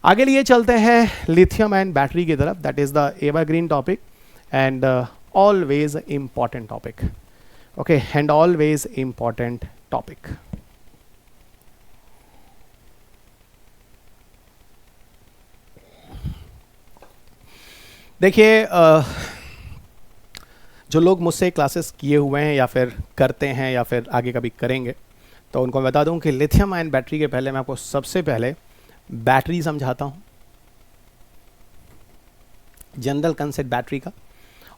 आगे लिए चलते हैं लिथियम आयन बैटरी की तरफ. That is the evergreen topic and always important topic. Okay, and always important topic. देखिए, जो लोग मुझसे क्लासेस किए हुए हैं या फिर करते हैं या फिर आगे कभी करेंगे, तो उनको बता दूं कि लिथियम आयन बैटरी के पहले मैं आपको सबसे पहले बैटरी समझाता हूं, जनरल कंसेप्ट बैटरी का.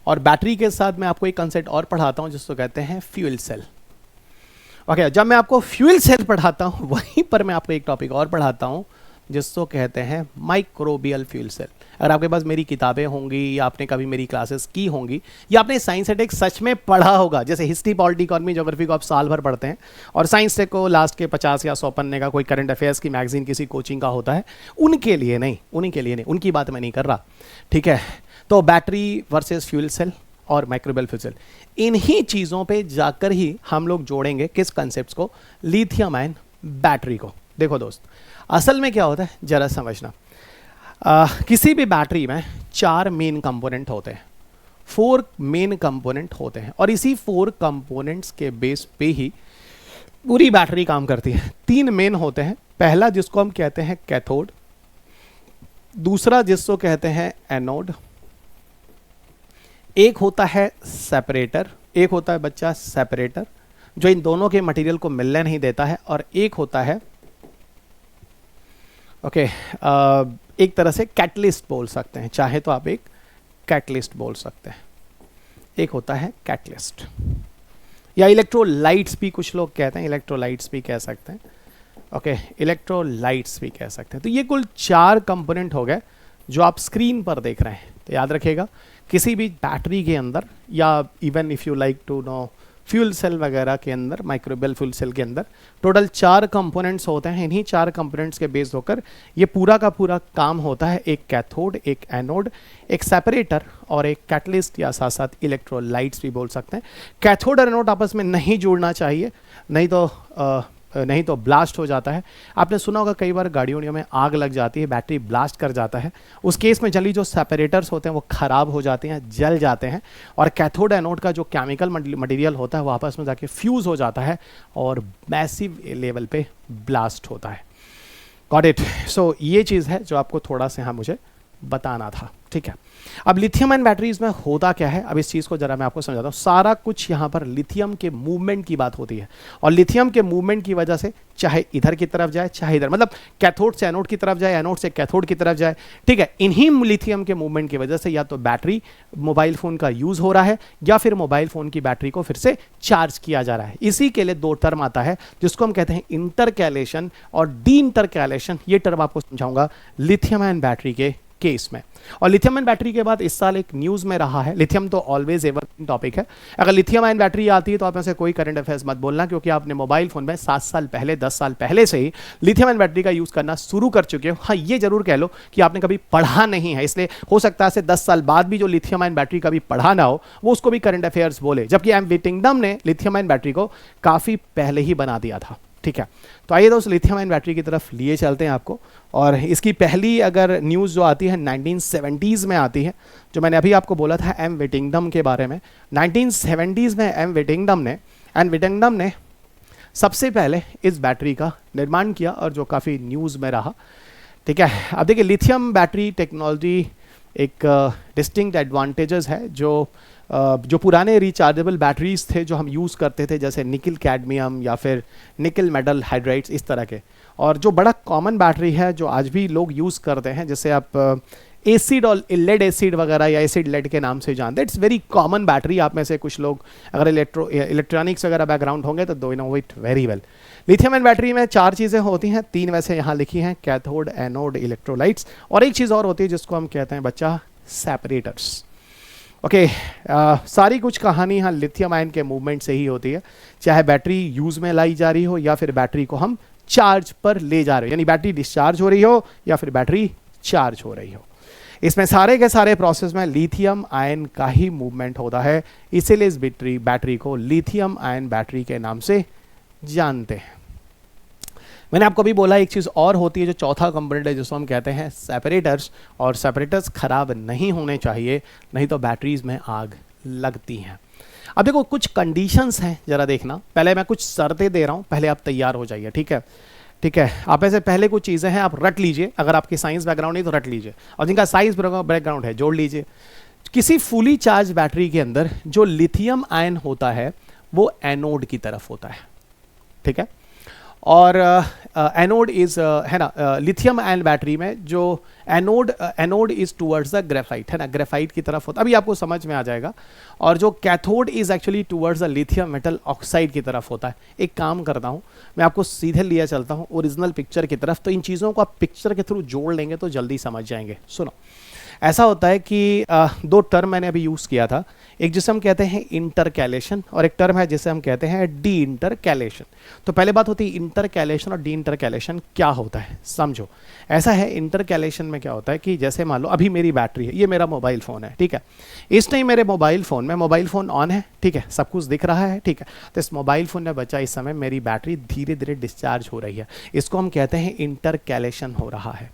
और बैटरी के साथ मैं आपको एक कंसेप्ट और पढ़ाता हूं जिसको कहते हैं फ्यूल सेल. ओके, जब मैं आपको फ्यूल सेल पढ़ाता हूं वहीं पर मैं आपको एक टॉपिक और पढ़ाता हूं जिसको कहते हैं माइक्रोबियल फ्यूल सेल. अगर आपके पास मेरी किताबें होंगी या आपने कभी मेरी क्लासेस की होंगी या आपने साइंस टेक सच में पढ़ा होगा, जैसे हिस्ट्री, पॉलिटी, इकोनॉमी, ज्योग्राफी को आप साल भर पढ़ते हैं और साइंस टेक को लास्ट के 50 या 100 पन्ने का कोई करंट अफेयर्स की मैगजीन किसी कोचिंग का होता है, उनके लिए नहीं, उनकी बात मैं नहीं कर रहा. ठीक है, तो बैटरी वर्सेस फ्यूल सेल और माइक्रोबियल फ्यूल सेल, इन्हीं चीज़ों पे जाकर ही हम लोग जोड़ेंगे किस कंसेप्ट को, लिथियम आयन बैटरी को. देखो दोस्त, असल में क्या होता है जरा समझना. किसी भी बैटरी में 4 मेन कंपोनेंट होते हैं, 4 मेन कंपोनेंट होते हैं और इसी 4 कंपोनेंट्स के बेस पे ही पूरी बैटरी काम करती है. 3 मेन होते हैं. पहला जिसको हम कहते हैं कैथोड, दूसरा जिसको कहते हैं एनोड, एक होता है सेपरेटर, एक होता है बच्चा सेपरेटर जो इन दोनों के मटेरियल को मिलने नहीं देता है, और एक होता है ओके एक तरह से कैटलिस्ट बोल सकते हैं, चाहे तो आप एक कैटलिस्ट बोल सकते हैं. एक होता है कैटलिस्ट या इलेक्ट्रोलाइट्स भी कुछ लोग कहते हैं, इलेक्ट्रोलाइट्स भी कह सकते हैं. ओके, इलेक्ट्रोलाइट्स भी कह सकते हैं. तो ये कुल 4 कंपोनेंट हो गए जो आप स्क्रीन पर देख रहे हैं. तो याद रखिएगा, किसी भी बैटरी के अंदर या even if you like to know fuel cell वगैरह के अंदर, माइक्रोबियल फ्यूल सेल के अंदर टोटल 4 कंपोनेंट्स होते हैं. इन्हीं 4 कंपोनेंट्स के बेस्ड होकर ये पूरा का पूरा काम होता है. एक कैथोड, एक एनोड, एक सेपरेटर और एक कैटलिस्ट या साथ साथ इलेक्ट्रोलाइट्स भी बोल सकते हैं. कैथोड और एनोड आपस में नहीं जुड़ना चाहिए, नहीं तो ब्लास्ट हो जाता है. आपने सुना होगा कई बार गाड़ियों में आग लग जाती है, बैटरी ब्लास्ट कर जाता है. उस केस में जल्दी जो सेपरेटर्स होते हैं वो खराब हो जाते हैं, जल जाते हैं, और कैथोड एनोड का जो केमिकल मटेरियल होता है वो आपस में जाके फ्यूज हो जाता है और मैसिव लेवल पे ब्लास्ट होता है. Got it. सो ये चीज़ है जो आपको थोड़ा सा यहाँ मुझे बताना था. ठीक है, अब लिथियम आयन बैटरीज में होता क्या है, अब इस चीज़ को जरा मैं आपको समझाता हूँ. सारा कुछ यहाँ पर लिथियम के मूवमेंट की बात होती है, और लिथियम के मूवमेंट की वजह से चाहे इधर की तरफ जाए चाहे इधर, मतलब कैथोड से एनोड की तरफ जाए, एनोड से कैथोड की तरफ जाए, ठीक है, इन्हीं लिथियम के मूवमेंट की वजह से या तो बैटरी मोबाइल फ़ोन का यूज़ हो रहा है या फिर मोबाइल फ़ोन की बैटरी को फिर से चार्ज किया जा रहा है. इसी के लिए 2 टर्म आता है जिसको हम कहते हैं इंटरकैलेशन और डी इंटरकैलेशन. ये टर्म आपको समझाऊंगा लिथियम आयन बैटरी के केस में. और लिथियम आयन बैटरी के बाद इस साल एक न्यूज़ में रहा है, लिथियम तो ऑलवेज एवरग्रीन टॉपिक है. अगर लिथियम आयन बैटरी आती है तो आप में से कोई करंट अफेयर्स मत बोलना, क्योंकि आपने मोबाइल फोन में 7 साल पहले 10 साल पहले से ही लिथियम आयन बैटरी का यूज़ करना शुरू कर चुके हो. हाँ, ये जरूर कह लो कि आपने कभी पढ़ा नहीं है, इसलिए हो सकता है 10 साल बाद भी जो लिथियम आयन बैटरी कभी पढ़ा ना हो वो उसको भी करंट अफेयर्स बोले, जबकि एम विटिंगडम ने लिथियम आयन बैटरी को काफ़ी पहले ही बना दिया था. ठीक है, तो आइए दोस्त लिथियम आयन बैटरी की तरफ लिए चलते हैं आपको. और इसकी पहली अगर न्यूज़ जो आती है 1970s में आती है, जो मैंने अभी आपको बोला था एम विटिंगडम के बारे में. 1970s में एम विटिंगडम ने सबसे पहले इस बैटरी का निर्माण किया और जो काफ़ी न्यूज़ में रहा. ठीक है, अब देखिए लिथियम बैटरी टेक्नोलॉजी एक डिस्टिंक्ट एडवांटेजेस है जो पुराने रिचार्जेबल बैटरीज थे जो हम यूज़ करते थे, जैसे निकल कैडमियम या फिर निकल मेटल हाइड्राइड्स, इस तरह के. और जो बड़ा कॉमन बैटरी है जो आज भी लोग यूज़ करते हैं, जैसे आप एसिड और लेड एसिड वगैरह या एसिड लेड के नाम से जानते हैं. It's very common battery. आप में से कुछ लोग अगर इलेक्ट्रॉनिक्स वगैरह बैकग्राउंड होंगे तो do know it very well. Lithium ion battery में 4 चीज़ें होती हैं, 3 वैसे यहाँ लिखी हैं, कैथोड, एनोड, इलेक्ट्रोलाइट्स, और एक चीज़ और होती है जिसको हम कहते हैं बच्चा सेपरेटर्स. ओके, सारी कुछ कहानी यहाँ लिथियम आयन के मूवमेंट से ही होती है, चाहे बैटरी यूज़ में लाई जा रही हो या फिर बैटरी को हम चार्ज पर ले जा रहे हो, यानी बैटरी डिस्चार्ज हो रही हो या फिर बैटरी चार्ज हो रही हो. इसमें सारे के सारे प्रोसेस में लिथियम आयन का ही मूवमेंट होता है, इसीलिए इस बैटरी को लिथियम आयन बैटरी के नाम से जानते हैं. मैंने आपको भी बोला एक चीज़ और होती है जो चौथा कंपोनेंट है जिसको हम कहते हैं सेपरेटर्स, और सेपरेटर्स खराब नहीं होने चाहिए, नहीं तो बैटरीज में आग लगती हैं। अब देखो कुछ कंडीशंस हैं, जरा देखना, पहले मैं कुछ शर्तें दे रहा हूँ, पहले आप तैयार हो जाइए, ठीक है। ठीक है, आप ऐसे पहले कुछ चीज़ें हैं आप रट लीजिए, अगर आपकी साइंस बैकग्राउंड नहीं तो रट लीजिए, और जिनका साइंस बैकग्राउंड है जोड़ लीजिए। किसी फुली चार्ज बैटरी के अंदर जो लिथियम आयन होता है वो एनोड की तरफ होता है, ठीक है। और एनोड इज है ना, लिथियम आयन बैटरी में जो anode is towards the graphite, है ना, ग्रेफाइट की तरफ होता है, अभी आपको समझ में आ जाएगा। और जो cathode is actually towards the lithium metal oxide की तरफ होता है। एक काम करता हूँ, मैं आपको सीधे लिया चलता हूँ ओरिजिनल पिक्चर की तरफ, तो इन चीज़ों को आप पिक्चर के थ्रू जोड़ लेंगे तो जल्दी समझ जाएंगे। सुनो, ऐसा होता है कि दो टर्म मैंने अभी यूज़ किया था, एक जिसे हम कहते हैं इंटरकैलेशन और एक टर्म है जिसे हम कहते हैं डी इंटरकैलेशन। तो पहले बात होती है इंटरकैलेशन और डी इंटरकैलेशन क्या होता है, समझो। ऐसा है, इंटरकैलेशन में क्या होता है कि जैसे मान लो अभी मेरी बैटरी है, ये मेरा मोबाइल फ़ोन है, ठीक है। इस टाइम मेरे मोबाइल फ़ोन ऑन है, ठीक है, सब कुछ दिख रहा है, ठीक है। तो इस मोबाइल फ़ोन में बचा इस समय मेरी बैटरी धीरे धीरे डिस्चार्ज हो रही है, इसको हम कहते हैं इंटरकैलेशन हो रहा है।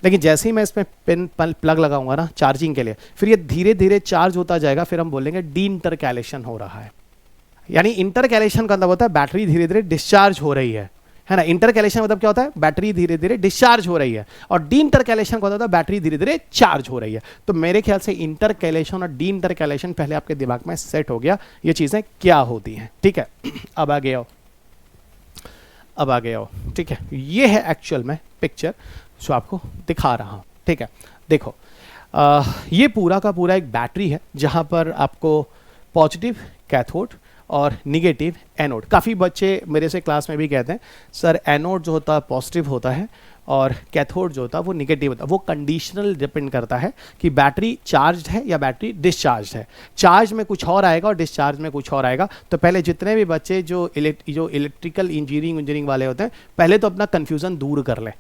लेकिन जैसे ही मैं इसमें पिन प्लग लगाऊंगा ना चार्जिंग के लिए, फिर ये धीरे धीरे चार्ज होता जाएगा, फिर हम बोलेंगे डी इंटरकैलेशन हो रहा है। यानी इंटरकैलेशन का मतलब होता है बैटरी धीरे धीरे डिस्चार्ज हो रही है ना। इंटरकैलेशन मतलब क्या होता है, बैटरी धीरे धीरे डिस्चार्ज हो रही है, और डी इंटरकैलेशन का होता है बैटरी धीरे धीरे चार्ज हो रही है। तो मेरे ख्याल से इंटरकैलेशन और डी इंटरकैलेशन पहले आपके दिमाग में सेट हो गया, ये चीज़ें क्या होती हैं, ठीक है। अब आगे आओ, ठीक है। ये है एक्चुअल में पिक्चर जो आपको दिखा रहा हूँ, ठीक है। देखो ये पूरा का पूरा एक बैटरी है जहाँ पर आपको पॉजिटिव कैथोड और निगेटिव एनोड, काफ़ी बच्चे मेरे से क्लास में भी कहते हैं सर एनोड जो होता है पॉजिटिव होता है और कैथोड जो होता है वो निगेटिव होता है। वो कंडीशनल डिपेंड करता है कि बैटरी चार्ज है या बैटरी डिस्चार्ज है। चार्ज में कुछ और आएगा और डिस्चार्ज में कुछ और आएगा। तो पहले जितने भी बच्चे जो इलेक्ट्रिकल इंजीनियरिंग वाले होते हैं, पहले तो अपना कन्फ्यूज़न दूर कर लें,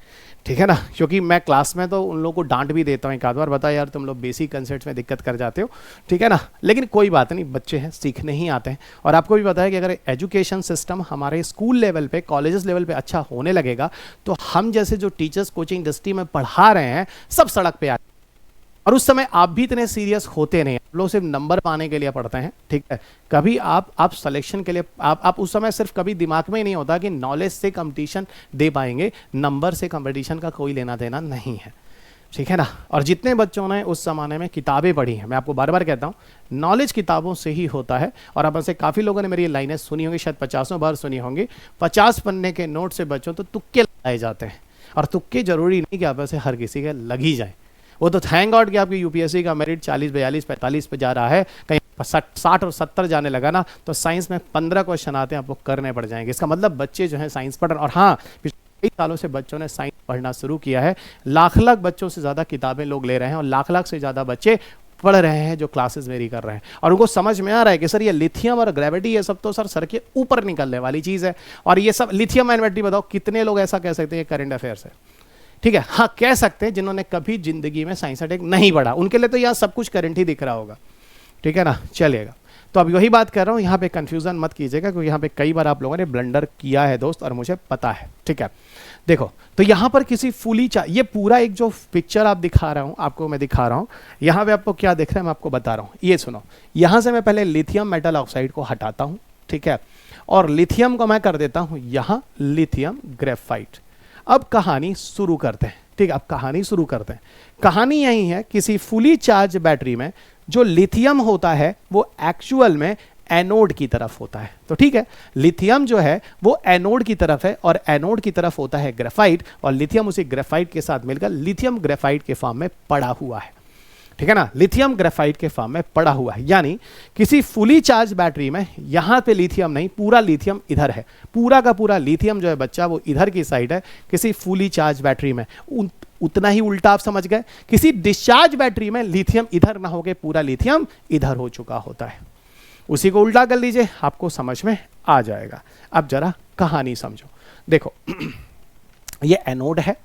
ठीक है ना। क्योंकि मैं क्लास में तो उन लोगों को डांट भी देता हूँ एक आध बार, बता यार तुम लोग बेसिक कंसेप्ट में दिक्कत कर जाते हो, ठीक है ना। लेकिन कोई बात नहीं, बच्चे हैं, सीखने ही आते हैं। और आपको भी पता है कि अगर एजुकेशन सिस्टम हमारे स्कूल लेवल पे, कॉलेजेस लेवल पे अच्छा होने लगेगा तो हम जैसे जो टीचर्स कोचिंग इंडस्ट्री में पढ़ा रहे हैं सब सड़क पे आ, और उस समय आप भी इतने सीरियस होते नहीं, आप लोग सिर्फ नंबर पाने के लिए पढ़ते हैं, ठीक है। कभी आप सिलेक्शन के लिए आप उस समय सिर्फ कभी दिमाग में ही नहीं होता कि नॉलेज से कंपटीशन दे पाएंगे, नंबर से कंपटीशन का कोई लेना देना नहीं है, ठीक है ना। और जितने बच्चों ने उस ज़माने में किताबें पढ़ी हैं, मैं आपको बार बार कहता हूँ नॉलेज किताबों से ही होता है। और अब से काफ़ी लोगों ने मेरी लाइनें सुनी होंगी, शायद 50 बार सुनी होंगी। 50 पन्ने के नोट से बच्चों तो तुक्के लगाए जाते हैं, और तुक्के जरूरी नहीं कि आप ऐसे हर किसी के लग ही जाए। वो तो थैंक गॉड कि आपकी यूपीएससी का मेरिट 40, 42, 45 पे जा रहा है, कहीं 60 और 70 जाने लगा ना तो साइंस में 15 क्वेश्चन आते हैं, आपको करने पड़ जाएंगे। इसका मतलब बच्चे जो हैं साइंस पढ़ रहे हैं। और हाँ, पिछले कई सालों से बच्चों ने साइंस पढ़ना शुरू किया है। लाख बच्चों से ज़्यादा किताबें लोग ले रहे हैं और लाख से ज़्यादा बच्चे पढ़ रहे हैं जो क्लासेस मेरी कर रहे हैं। और उनको समझ में आ रहा है कि सर ये लिथियम और ग्रेविटी ये सब तो सर के ऊपर निकलने वाली चीज़ है। और ये सब लिथियम एंड बैटरी, बताओ कितने लोग ऐसा कह सकते हैं करंट अफेयर्स है, ठीक है। हाँ, कह सकते हैं जिन्होंने कभी जिंदगी में साइंस अटैक नहीं पढ़ा, उनके लिए तो यहाँ सब कुछ करंट ही दिख रहा होगा, ठीक है ना। चलेगा, तो अब वही बात कर रहा हूँ, यहाँ पे कंफ्यूजन मत कीजिएगा क्योंकि यहाँ पे कई बार आप लोगों ने ब्लंडर किया है दोस्त, और मुझे पता है, ठीक है। देखो, तो यहाँ पर किसी फुली ये पूरा एक जो पिक्चर आप दिखा रहा हूँ, आपको मैं दिखा रहा हूँ, यहाँ पे आपको क्या दिख रहा है मैं आपको बता रहा हूँ। ये सुनो, यहाँ से मैं पहले लिथियम मेटल ऑक्साइड को हटाता हूँ, ठीक है, और लिथियम को मैं कर देता हूँ यहाँ लिथियम ग्रेफाइट। अब कहानी शुरू करते हैं, ठीक है। अब कहानी शुरू करते हैं। कहानी यही है, किसी फुली चार्ज बैटरी में जो लिथियम होता है वो एक्चुअल में एनोड की तरफ होता है। तो ठीक है, लिथियम जो है वो एनोड की तरफ है और एनोड की तरफ होता है ग्रेफाइट, और लिथियम उसी ग्रेफाइट के साथ मिलकर लिथियम ग्रेफाइट के फॉर्म में पड़ा हुआ है, ठीक है ना। लिथियम ग्रेफाइट के फॉर्म में पड़ा हुआ है। यानी किसी फुली चार्ज बैटरी में यहां पे लिथियम नहीं, पूरा लिथियम इधर है, पूरा का पूरा लिथियम जो है बच्चा वो इधर की साइड है किसी फुली चार्ज बैटरी में। उतना ही उल्टा आप समझ गए, किसी डिस्चार्ज बैटरी में लिथियम इधर ना होके पूरा लिथियम इधर हो चुका होता है। उसी को उल्टा कर लीजिए, आपको समझ में आ जाएगा। अब जरा कहानी समझो। देखो ये एनोड है,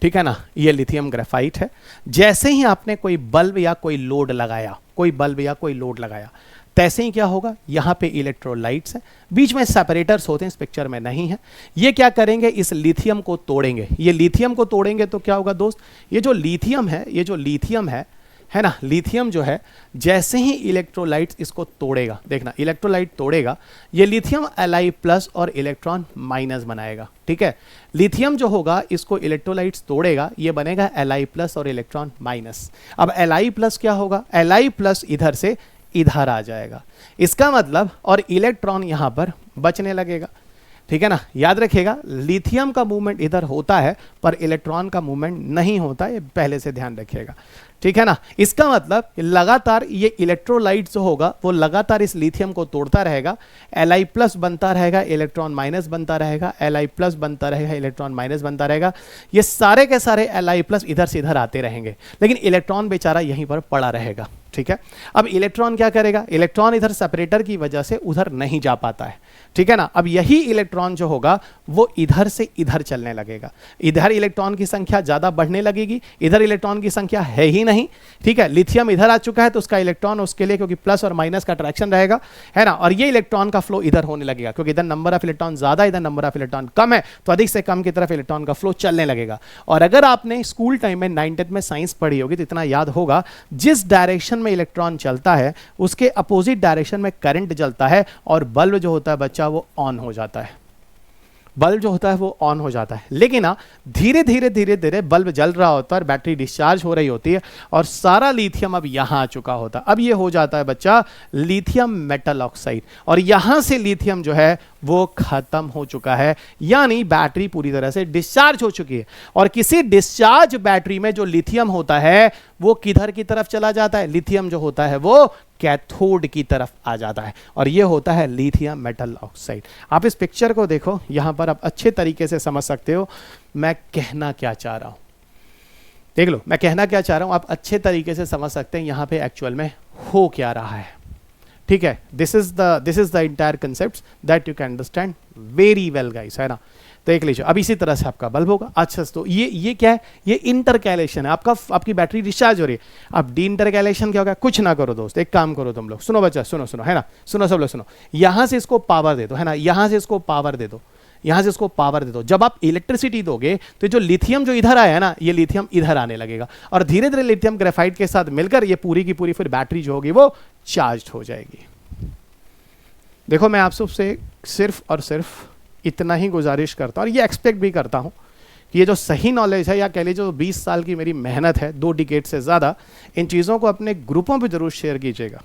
ठीक है ना, ये लिथियम ग्रेफाइट है। जैसे ही आपने कोई बल्ब या कोई लोड लगाया, तैसे ही क्या होगा, यहाँ पे इलेक्ट्रोलाइट्स हैं, बीच में सेपरेटर्स होते हैं, इस पिक्चर में नहीं है। ये क्या करेंगे, इस लिथियम को तोड़ेंगे। ये लिथियम को तोड़ेंगे तो क्या होगा दोस्त, ये जो लिथियम है ना, लिथियम जो है जैसे ही इलेक्ट्रोलाइट्स इसको तोड़ेगा, देखना इलेक्ट्रोलाइट तोड़ेगा, ये लिथियम Li+ और इलेक्ट्रॉन माइनस बनाएगा। ठीक है, लिथियम जो होगा इसको इलेक्ट्रोलाइट्स तोड़ेगा, ये बनेगा Li+ और इलेक्ट्रॉन माइनस। अब Li+ क्या होगा, Li+ इधर से इधर आ जाएगा, इसका मतलब, और इलेक्ट्रॉन यहां पर बचने लगेगा। ठीक है ना, याद रखिएगा लिथियम का मूवमेंट इधर होता है पर इलेक्ट्रॉन का मूवमेंट नहीं होता, ये पहले से ध्यान रखिएगा। ठीक है ना, इसका मतलब लगातार ये इलेक्ट्रोलाइट जो होगा वो लगातार इस लिथियम को तोड़ता रहेगा, Li+ बनता रहेगा, इलेक्ट्रॉन माइनस बनता रहेगा, Li+ बनता रहेगा, इलेक्ट्रॉन माइनस बनता रहेगा। ये सारे के सारे Li+ इधर से इधर आते रहेंगे, लेकिन इलेक्ट्रॉन बेचारा यहीं पर पड़ा रहेगा। ठीक है, अब इलेक्ट्रॉन क्या करेगा, इलेक्ट्रॉन इधर सेपरेटर की वजह से उधर नहीं जा पाता है। ठीक है ना, अब यही इलेक्ट्रॉन जो होगा वो इधर से इधर चलने लगेगा, इधर इलेक्ट्रॉन की संख्या ज्यादा बढ़ने लगेगी, इधर इलेक्ट्रॉन की संख्या है ही नहीं। ठीक है, लिथियम इधर आ चुका है तो उसका इलेक्ट्रॉन उसके लिए, क्योंकि प्लस और माइनस का अट्रैक्शन रहेगा, है ना, और ये इलेक्ट्रॉन का फ्लो इधर होने लगेगा, क्योंकि इधर नंबर ऑफ इलेक्ट्रॉन ज्यादा, इधर नंबर ऑफ इलेक्ट्रॉन कम है, तो अधिक से कम की तरफ इलेक्ट्रॉन का फ्लो चलने लगेगा। और अगर आपने स्कूल टाइम में 9th में साइंस पढ़ी होगी तो इतना याद होगा, जिस डायरेक्शन में इलेक्ट्रॉन चलता है उसके अपोजिट डायरेक्शन में करंट चलता है और बल्ब जो होता है बच्चा वो ऑन हो जाता है, बल्ब जो होता है वो ऑन हो जाता है। लेकिन धीरे धीरे बल्ब जल रहा होता है और बैटरी डिस्चार्ज हो रही होती है और सारा लिथियम अब यहां आ चुका होता है। अब ये हो जाता है बच्चा लिथियम मेटल ऑक्साइड, और यहां से लिथियम जो है वो खत्म हो चुका है, यानी बैटरी पूरी तरह से डिस्चार्ज हो चुकी है। और किसी डिस्चार्ज बैटरी में जो लिथियम होता है वो किधर की तरफ चला जाता है, लिथियम जो होता है वो कैथोड की तरफ आ जाता है, और ये होता है लिथियम मेटल ऑक्साइड। आप इस पिक्चर को देखो, यहां पर आप अच्छे तरीके से समझ सकते हो मैं कहना क्या चाह रहा हूं। देख लो मैं कहना क्या चाह रहा हूं, आप अच्छे तरीके से समझ सकते हैं यहां पे एक्चुअल में हो क्या रहा है। ठीक है, this is the entire concept that you can understand very well guys, है ना। देख लीजिए, अब इसी तरह से आपका बल्ब होगा। अच्छा, तो ये क्या है, ये इंटरकैलेशन है, आपकी बैटरी डिस्चार्ज हो रही है। अब डी इंटरकैलेशन क्या होगा, कुछ ना करो दोस्त, एक काम करो तुम लोग, सुनो बच्चा, सुनो है ना, सुनो सब लोग सुनो, यहां से इसको पावर दे दो, है ना, यहां से इसको पावर दे दो, यहां से इसको पावर दे दो। जब आप इलेक्ट्रिसिटी दोगे तो जो लिथियम जो इधर आया है ना, ये लिथियम इधर आने लगेगा, और धीरे धीरे लिथियम ग्रेफाइट के साथ मिलकर ये पूरी की पूरी फिर बैटरी जो होगी वो चार्ज हो जाएगी। देखो मैं आप सबसे सिर्फ और सिर्फ इतना ही गुजारिश करता हूं, और ये एक्सपेक्ट भी करता हूं कि ये जो सही नॉलेज है, या कह लीजिए जो 20 साल की मेरी मेहनत है, 2 डिकेड से ज़्यादा, इन चीज़ों को अपने ग्रुपों पे जरूर शेयर कीजिएगा।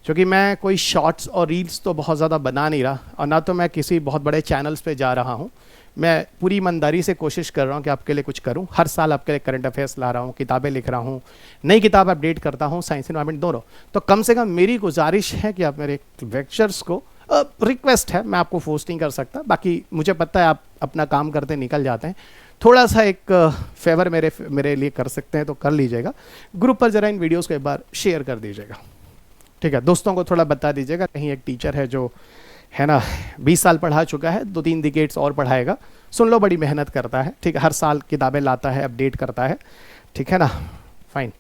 क्योंकि मैं कोई शॉर्ट्स और रील्स तो बहुत ज़्यादा बना नहीं रहा, और ना तो मैं किसी बहुत बड़े चैनल्स पे जा रहा हूँ। मैं पूरी ईमानदारी से कोशिश कर रहा हूँ कि आपके लिए कुछ करूँ। हर साल आपके लिए करंट अफेयर्स ला रहा हूँ, किताबें लिख रहा हूँ, नई किताब अपडेट करता हूँ, साइंस एनवायरनमेंट दोनों। तो कम से कम मेरी गुजारिश है कि आप मेरे लेक्चर्स को, रिक्वेस्ट है, मैं आपको फोर्स नहीं कर सकता, बाकी मुझे पता है आप अपना काम करते निकल जाते हैं, थोड़ा सा एक फेवर मेरे लिए कर सकते हैं तो कर लीजिएगा। ग्रुप पर जरा इन वीडियोस को एक बार शेयर कर दीजिएगा। ठीक है, दोस्तों को थोड़ा बता दीजिएगा, कहीं एक टीचर है जो है ना 20 साल पढ़ा चुका है, 2-3 डिकेड्स और पढ़ाएगा, सुन लो, बड़ी मेहनत करता है। ठीक है, हर साल किताबें लाता है, अपडेट करता है। ठीक है ना, फाइन,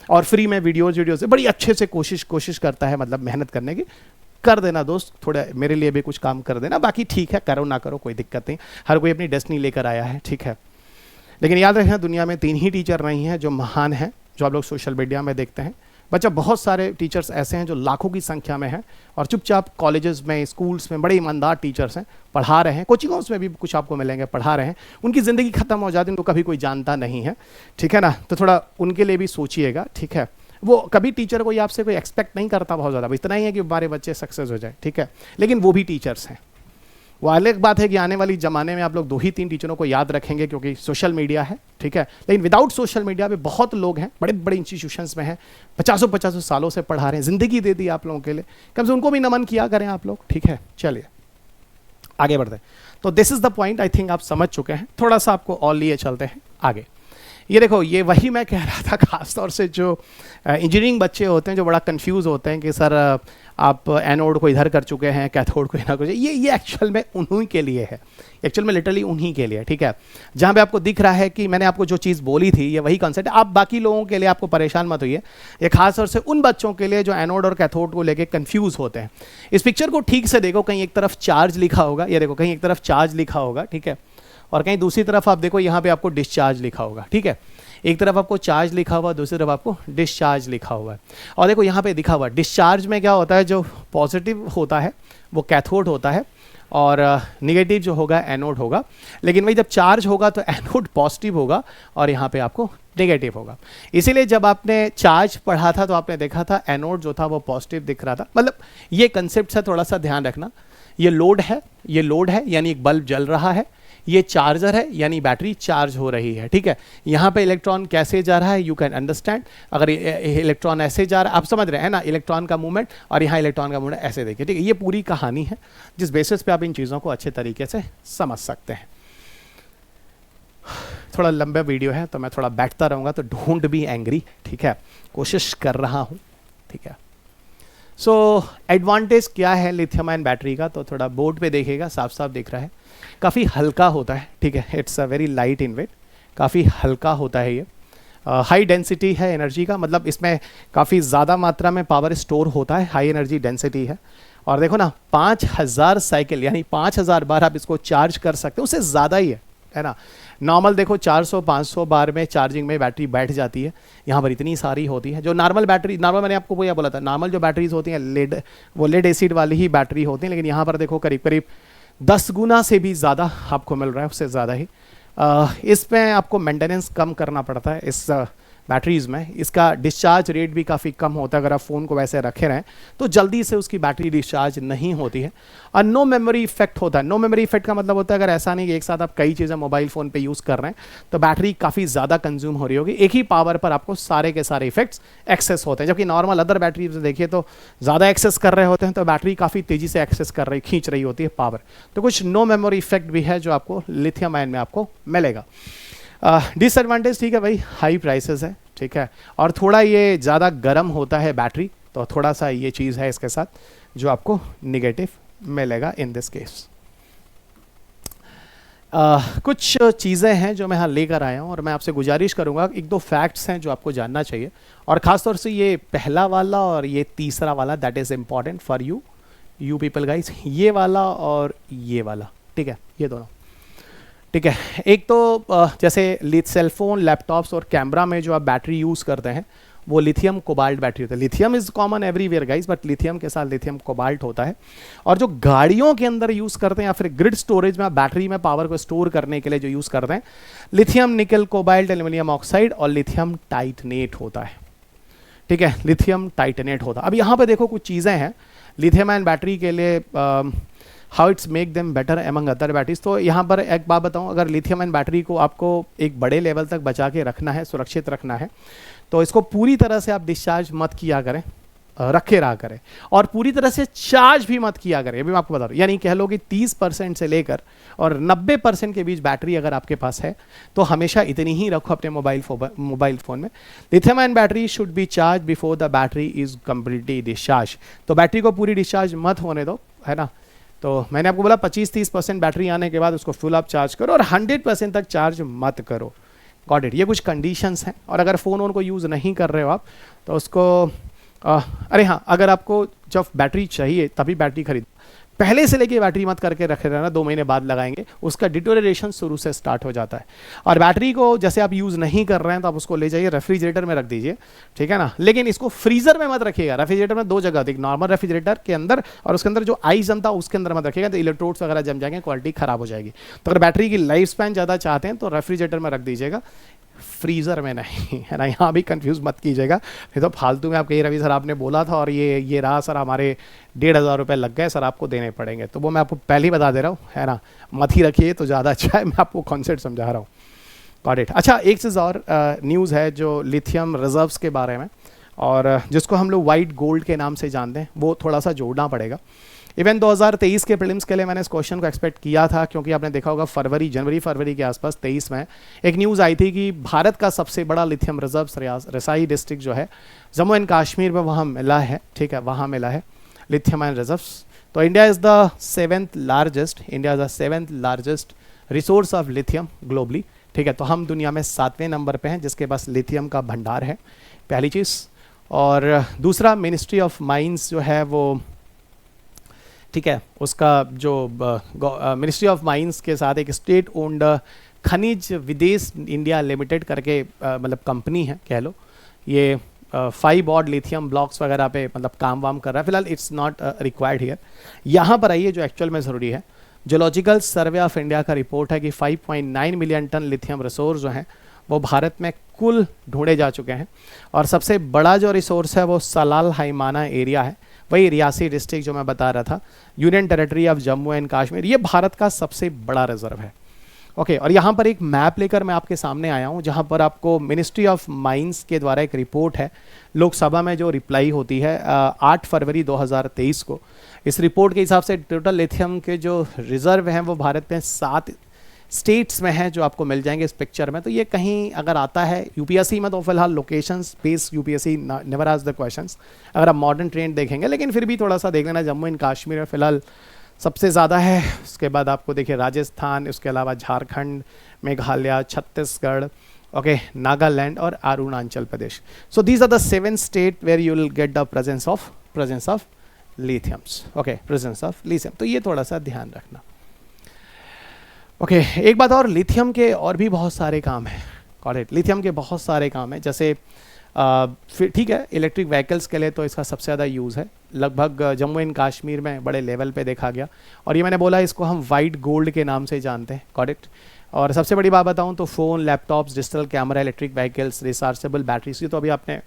और फ्री में वीडियोज से बड़ी अच्छे से कोशिश करता है, मतलब मेहनत करने की। कर देना दोस्त, थोड़ा मेरे लिए भी कुछ काम कर देना, बाकी ठीक है, करो ना करो कोई दिक्कत नहीं, हर कोई अपनी डेस्टिनी लेकर आया है। ठीक है, लेकिन याद रखना दुनिया में 3 ही टीचर नहीं हैं जो महान हैं, जो आप लोग सोशल मीडिया में देखते हैं। बच्चा, बहुत सारे टीचर्स ऐसे हैं जो लाखों की संख्या में हैं और चुपचाप कॉलेजेस में, स्कूल्स में बड़े ईमानदार टीचर्स हैं, पढ़ा रहे हैं, कोचिंग हाउस में भी कुछ आपको मिलेंगे, पढ़ा रहे हैं, उनकी ज़िंदगी खत्म हो जाती है, उनको कभी कोई जानता नहीं है। ठीक है ना, तो थोड़ा उनके लिए भी सोचिएगा। ठीक है, वो कभी टीचर कोई आपसे कोई एक्सपेक्ट नहीं करता बहुत ज़्यादा, इतना ही है कि हमारे बच्चे सक्सेस हो जाए। ठीक है, लेकिन वो भी टीचर्स हैं। वो अलग बात है कि आने वाली ज़माने में आप लोग 2 ही 3 टीचरों को याद रखेंगे क्योंकि सोशल मीडिया है। ठीक है, लेकिन विदाउट सोशल मीडिया पे बहुत लोग हैं, बड़े बड़े इंस्टीट्यूशंस में हैं, 50 सालों से पढ़ा रहे हैं, ज़िंदगी दे दी आप लोगों के लिए, कम से उनको भी नमन किया करें आप लोग। ठीक है, चलिए आगे बढ़ते हैं। तो this is the point, I think आप समझ चुके हैं। थोड़ा सा आपको और लिए चलते हैं आगे। ये देखो, ये वही मैं कह रहा था, खासतौर से जो इंजीनियरिंग बच्चे होते हैं जो बड़ा कंफ्यूज होते हैं कि सर आप एनोड को इधर कर चुके हैं, कैथोड को इधर कर, ये एक्चुअल में उन्हीं के लिए है, एक्चुअल में लिटरली उन्हीं के लिए, ठीक है। जहाँ पे आपको दिख रहा है कि मैंने आपको जो चीज़ बोली थी ये वही कॉन्सेप्ट है, आप बाकी लोगों के लिए आपको परेशान मत होइए, ये खासतौर से उन बच्चों के लिए जो एनोड और कैथोड को लेके कंफ्यूज होते हैं। इस पिक्चर को ठीक से देखो, कहीं एक तरफ चार्ज लिखा होगा, ये देखो कहीं एक तरफ चार्ज लिखा होगा, ठीक है, और कहीं दूसरी तरफ आप देखो यहाँ पे आपको डिस्चार्ज लिखा होगा, ठीक है। एक तरफ आपको चार्ज लिखा हुआ, दूसरी तरफ आपको डिस्चार्ज लिखा हुआ है। और देखो यहाँ पे दिखा हुआ डिस्चार्ज में क्या होता है, जो पॉजिटिव होता है वो कैथोड होता है और निगेटिव जो होगा एनोड होगा। लेकिन वही जब चार्ज होगा तो एनोड पॉजिटिव होगा और यहाँ पे आपको नेगेटिव होगा। इसीलिए जब आपने चार्ज पढ़ा था तो आपने देखा था एनोड जो था वो पॉजिटिव दिख रहा था। मतलब ये कंसेप्ट से थोड़ा सा ध्यान रखना, ये लोड है यानी एक बल्ब जल रहा है, ये चार्जर है यानी बैटरी चार्ज हो रही है, ठीक है। यहाँ पे इलेक्ट्रॉन कैसे जा रहा है यू कैन अंडरस्टैंड, अगर इलेक्ट्रॉन ऐसे जा रहा है, आप समझ रहे हैं ना, इलेक्ट्रॉन का मूवमेंट, और यहाँ इलेक्ट्रॉन का मूवमेंट ऐसे देखिए, ठीक है। ये पूरी कहानी है जिस बेसिस पे आप इन चीज़ों को अच्छे तरीके से समझ सकते हैं। थोड़ा लंबा वीडियो है तो मैं थोड़ा बैठता रहूँगा, तो डोंट बी एंग्री, ठीक है, कोशिश कर रहा हूँ, ठीक है। सो एडवांटेज क्या है लिथियम आयन बैटरी का, तो थोड़ा बोर्ड पे देखिएगा, साफ साफ दिख रहा है, काफ़ी हल्का होता है, ठीक है, it's a very light in weight, काफ़ी हल्का होता है ये। हाई डेंसिटी है एनर्जी का, मतलब इसमें काफ़ी ज़्यादा मात्रा में पावर स्टोर होता है, हाई एनर्जी डेंसिटी है। और देखो ना 5000 साइकिल यानी 5000 बार आप इसको चार्ज कर सकते हो, उससे ज़्यादा ही है ना। नॉर्मल देखो 400-500 बार में चार्जिंग में बैटरी बैठ जाती है, यहाँ पर इतनी सारी होती है। जो नॉर्मल बैटरी, नॉर्मल मैंने आपको वो बोला था, नॉर्मल जो बैटरीज होती हैं लेड एसिड वाली ही बैटरी होती हैं, लेकिन यहाँ पर देखो करीब करीब 10 गुना से भी ज़्यादा आपको मिल रहा है, उससे ज़्यादा ही। इसमें आपको मेंटेनेंस कम करना पड़ता है इस बैटरीज़ में। इसका डिस्चार्ज रेट भी काफ़ी कम होता है, अगर आप फ़ोन को वैसे रखे रहें तो जल्दी से उसकी बैटरी डिस्चार्ज नहीं होती है। और नो मेमोरी इफेक्ट होता है। नो मेमोरी इफेक्ट का मतलब होता है अगर ऐसा नहीं कि एक साथ आप कई चीज़ें मोबाइल फ़ोन पे यूज़ कर रहे हैं तो बैटरी काफ़ी ज़्यादा कंज्यूम हो रही होगी, एक ही पावर पर आपको सारे के सारे इफेक्ट्स एक्सेस होते हैं। जबकि नॉर्मल अदर बैटरी देखिए तो ज़्यादा एक्सेस कर रहे होते हैं, तो बैटरी काफ़ी तेज़ी से एक्सेस कर रही, खींच रही होती है पावर। तो कुछ नो मेमोरी इफेक्ट भी है जो आपको लिथियम आयन में आपको मिलेगा। डिसएडवांटेज ठीक है भाई, हाई प्राइसेस है, ठीक है, और थोड़ा ये ज़्यादा गर्म होता है बैटरी, तो थोड़ा सा ये चीज़ है इसके साथ जो आपको निगेटिव मिलेगा इन दिस केस। कुछ चीज़ें हैं जो मैं यहाँ लेकर आया हूँ और मैं आपसे गुजारिश करूँगा, एक दो फैक्ट्स हैं जो आपको जानना चाहिए, और ख़ासतौर से ये पहला वाला और ये तीसरा वाला, that is important for you people guys, ये वाला और ये वाला, ठीक है, ये दोनों, ठीक है। एक तो जैसे सेलफोन, लैपटॉप्स और कैमरा में जो आप बैटरी यूज़ करते हैं वो लिथियम कोबाल्ट बैटरी होता है। Lithium is common everywhere guys, but lithium के साथ लिथियम कोबाल्ट होता है। और जो गाड़ियों के अंदर यूज़ करते हैं या फिर ग्रिड स्टोरेज में बैटरी में पावर को स्टोर करने के लिए जो यूज़ करते हैं, lithium nickel cobalt aluminium oxide और लिथियम टाइटनेट होता है, ठीक है, लिथियम टाइटनेट होता है। अब यहाँ पे देखो कुछ चीज़ें हैं लिथियम आयन बैटरी के लिए, how it's make them better among other batteries. तो यहाँ पर एक बात बताऊँ, अगर लिथियम आयन बैटरी को आपको एक बड़े लेवल तक बचा के रखना है, सुरक्षित रखना है, तो इसको पूरी तरह से आप डिस्चार्ज मत किया करें, रखे रहा करें, और पूरी तरह से चार्ज भी मत किया करें। अभी मैं आपको बता रहा हूँ, यानी कह लो कि 30% से लेकर और 90% के बीच बैटरी अगर आपके पास है तो हमेशा इतनी ही रखो अपने मोबाइल फ़ोन में। Lithium ion battery should be charge before the battery is completely discharge. तो बैटरी को पूरी डिस्चार्ज मत होने दो, है ना। तो मैंने आपको बोला 25-30% बैटरी आने के बाद उसको फुल आप चार्ज करो और 100% तक चार्ज मत करो। Got it. ये कुछ कंडीशंस हैं। और अगर फ़ोन को यूज़ नहीं कर रहे हो आप तो उसको अरे हाँ, अगर आपको जब बैटरी चाहिए तभी बैटरी खरीद, पहले से लेके बैटरी मत करके रखे रहना, 2 महीने बाद लगाएंगे, उसका डिटोरेशन शुरू से स्टार्ट हो जाता है। और बैटरी को जैसे आप यूज़ नहीं कर रहे हैं तो आप उसको ले जाइए रेफ्रिजरेटर में रख दीजिए, ठीक है ना। लेकिन इसको फ्रीजर में मत रखिएगा। रेफ्रिजरेटर में 2 जगह होती है, नॉर्मल रेफ्रिजरेटर के अंदर और उसके अंदर जो आइस जमता है उसके अंदर मत रखिएगा, तो इलेक्ट्रोड्स वगैरह जम जाएंगे, क्वालिटी ख़राब हो जाएगी। तो अगर बैटरी की लाइफ स्पैन ज़्यादा चाहते हैं तो रेफ्रिजरेटर में रख दीजिएगा, फ्रीज़र में नहीं, है ना। यहाँ भी कंफ्यूज मत कीजिएगा, नहीं तो फालतू में आप कहिए रवि सर आपने बोला था और ये रहा सर, हमारे 1500 रुपये लग गए सर, आपको देने पड़ेंगे। तो वो मैं आपको पहले ही बता दे रहा हूँ, है ना, मत ही रखिए तो ज़्यादा अच्छा है। मैं आपको कॉन्सेप्ट समझा रहा हूँ। Got it. अच्छा, एक चीज़ और न्यूज़ है जो लिथियम रिजर्व्स के बारे में, और जिसको हम लोग वाइट गोल्ड के नाम से जानते हैं, वो थोड़ा सा जोड़ना पड़ेगा। इवन 2023 के प्रीलिम्स के लिए मैंने इस क्वेश्चन को एक्सपेक्ट किया था, क्योंकि आपने देखा होगा जनवरी के आसपास 23 में एक न्यूज़ आई थी कि भारत का सबसे बड़ा लिथियम रिजर्व रसाई डिस्ट्रिक्ट जो है जम्मू एंड कश्मीर में वहाँ मिला है, ठीक है, वहाँ मिला है लिथियम एंड रिजर्व्स। तो India is the seventh largest resource of lithium globally, ठीक है। तो हम दुनिया में 7वें नंबर पे हैं जिसके पास लिथियम का भंडार है, पहली चीज़। और दूसरा, मिनिस्ट्री ऑफ माइंस जो है वो, ठीक है, उसका जो मिनिस्ट्री ऑफ माइंस के साथ एक स्टेट ओन्ड खनिज विदेश इंडिया लिमिटेड करके मतलब कंपनी है कह लो, ये 5 ऑड लिथियम ब्लॉक्स वगैरह पे मतलब काम वाम कर रहा है। फिलहाल इट्स नॉट रिक्वायर्ड हियर। यहाँ पर आइए जो एक्चुअल में ज़रूरी है, जियोलॉजिकल सर्वे ऑफ इंडिया का रिपोर्ट है कि 5.9 मिलियन टन लिथियम रिसोर्स जो हैं वो भारत में कुल ढूंढे जा चुके हैं। और सबसे बड़ा जो रिसोर्स है वो सलाल हाइमाना एरिया है, वही रियासी डिस्ट्रिक्ट जो मैं बता रहा था, union territory of Jammu and Kashmir, ये भारत का सबसे बड़ा रिजर्व है। ओके, और यहाँ पर एक मैप लेकर मैं आपके सामने आया हूँ जहाँ पर आपको मिनिस्ट्री ऑफ माइंस के द्वारा एक रिपोर्ट है, लोकसभा में जो रिप्लाई होती है 8 फरवरी 2023 को। इस रिपोर्ट के हिसाब से टोटल लिथियम के जो रिजर्व हैं वो भारत में 7 स्टेट्स में है, जो आपको मिल जाएंगे इस पिक्चर में। तो ये कहीं अगर आता है यूपीएससी में तो फिलहाल location base UPSC never ask the questions, अगर आप मॉडर्न ट्रेंड देखेंगे, लेकिन फिर भी थोड़ा सा देख लेना, जम्मू एंड कश्मीर में फिलहाल सबसे ज़्यादा है। उसके बाद आपको देखिए राजस्थान, उसके अलावा झारखंड, मेघालय, छत्तीसगढ़, ओके, नागालैंड और Arunachal Pradesh. So these are the 7 state where you will get the presence of lithiums, okay, presence of lithium. तो ये थोड़ा सा ध्यान रखना। ओके, एक बात और, लिथियम के और भी बहुत सारे काम हैं, कॉलेज लिथियम के बहुत सारे काम हैं, जैसे फिर ठीक है, इलेक्ट्रिक व्हीकल्स के लिए तो इसका सबसे ज़्यादा यूज़ है, लगभग जम्मू एंड कश्मीर में बड़े लेवल पे देखा गया। और ये मैंने बोला इसको हम वाइट गोल्ड के नाम से जानते हैं, करेक्ट। और सबसे बड़ी बात बताऊं तो phone, laptops, digital camera, electric vehicles, rechargeable batteries की तो अभी आपने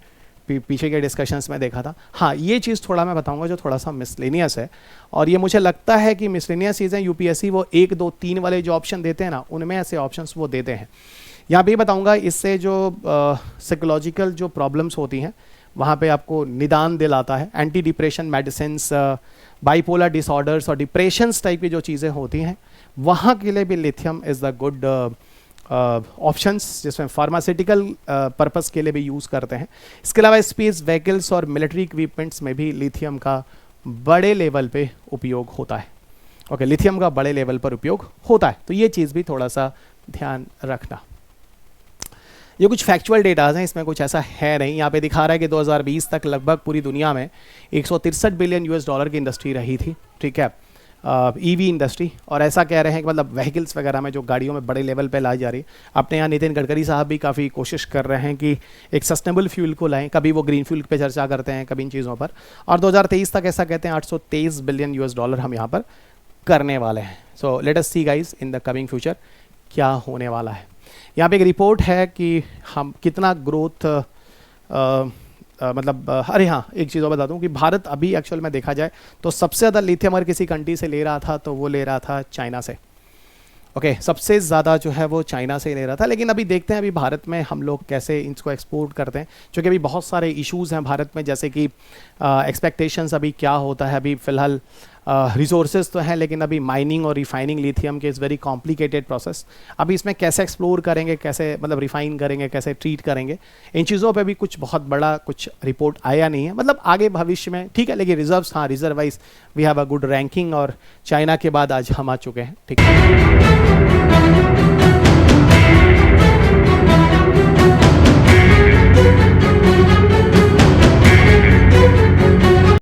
पीछे के डिस्कशंस में देखा था। हाँ, ये चीज़ थोड़ा मैं बताऊंगा जो थोड़ा सा मिसलेनियस है, और ये मुझे लगता है कि मिसलेनियस चीज़ें यूपीएससी वो 1, 2, 3 वाले जो ऑप्शन देते हैं ना, उनमें ऐसे ऑप्शंस वो देते हैं। यहाँ पे बताऊंगा इससे जो साइकोलॉजिकल जो प्रॉब्लम्स होती हैं वहाँ पे आपको निदान दिलाता है, anti depression medicines, bipolar disorders और डिप्रेशंस टाइप की जो चीज़ें होती हैं वहाँ के लिए भी lithium is the good options, जिसमें फार्मास्यूटिकल पर्पस के लिए भी यूज़ करते हैं। इसके अलावा स्पेस व्हीकल्स और मिलिट्री इक्विपमेंट्स में भी लिथियम का बड़े लेवल पे उपयोग होता है। ओके, लिथियम का बड़े लेवल पर उपयोग होता है, तो ये चीज़ भी थोड़ा सा ध्यान रखना। ये कुछ फैक्चुअल डेटाज हैं, इसमें कुछ ऐसा है नहीं। यहाँ पे दिखा रहा है कि 2020 तक लगभग पूरी दुनिया में 163 बिलियन US डॉलर की इंडस्ट्री रही थी, ठीक है, ईवी इंडस्ट्री। और ऐसा कह रहे हैं कि मतलब व्हीकल्स वगैरह में जो गाड़ियों में बड़े लेवल पे लाई जा रही है, अपने यहाँ नितिन गडकरी साहब भी काफ़ी कोशिश कर रहे हैं कि एक सस्टेनेबल फ्यूल को लाएं, कभी वो ग्रीन फ्यूल पे चर्चा करते हैं, कभी इन चीज़ों पर। और 2023 तक ऐसा कहते हैं 823 बिलियन US डॉलर हम यहाँ पर करने वाले हैं। So let us see guys in the coming future क्या होने वाला है। यहाँ पे एक रिपोर्ट है कि हम कितना ग्रोथ मतलब अरे हाँ, एक चीज़ और बता दूँ कि भारत अभी एक्चुअल में देखा जाए तो सबसे ज़्यादा लिथियम अगर किसी कंट्री से ले रहा था तो वो ले रहा था चाइना से। ओके, सबसे ज़्यादा जो है वो चाइना से ले रहा था। लेकिन अभी देखते हैं अभी भारत में हम लोग कैसे इसको एक्सपोर्ट करते हैं, क्योंकि अभी बहुत सारे इश्यूज़ हैं भारत में, जैसे कि एक्सपेक्टेशंस अभी क्या होता है। अभी फ़िलहाल रिसोर्सेज तो हैं, लेकिन अभी माइनिंग और रिफाइनिंग लिथियम के इज़ वेरी कॉम्प्लिकेटेड प्रोसेस। अभी इसमें कैसे एक्सप्लोर करेंगे, कैसे मतलब रिफाइन करेंगे, कैसे ट्रीट करेंगे, इन चीज़ों पे भी कुछ बहुत बड़ा कुछ रिपोर्ट आया नहीं है। मतलब आगे भविष्य में ठीक है, लेकिन रिजर्व्स, हाँ, reserve wise we have a good ranking, और चाइना के बाद आज हम आ चुके हैं, ठीक है।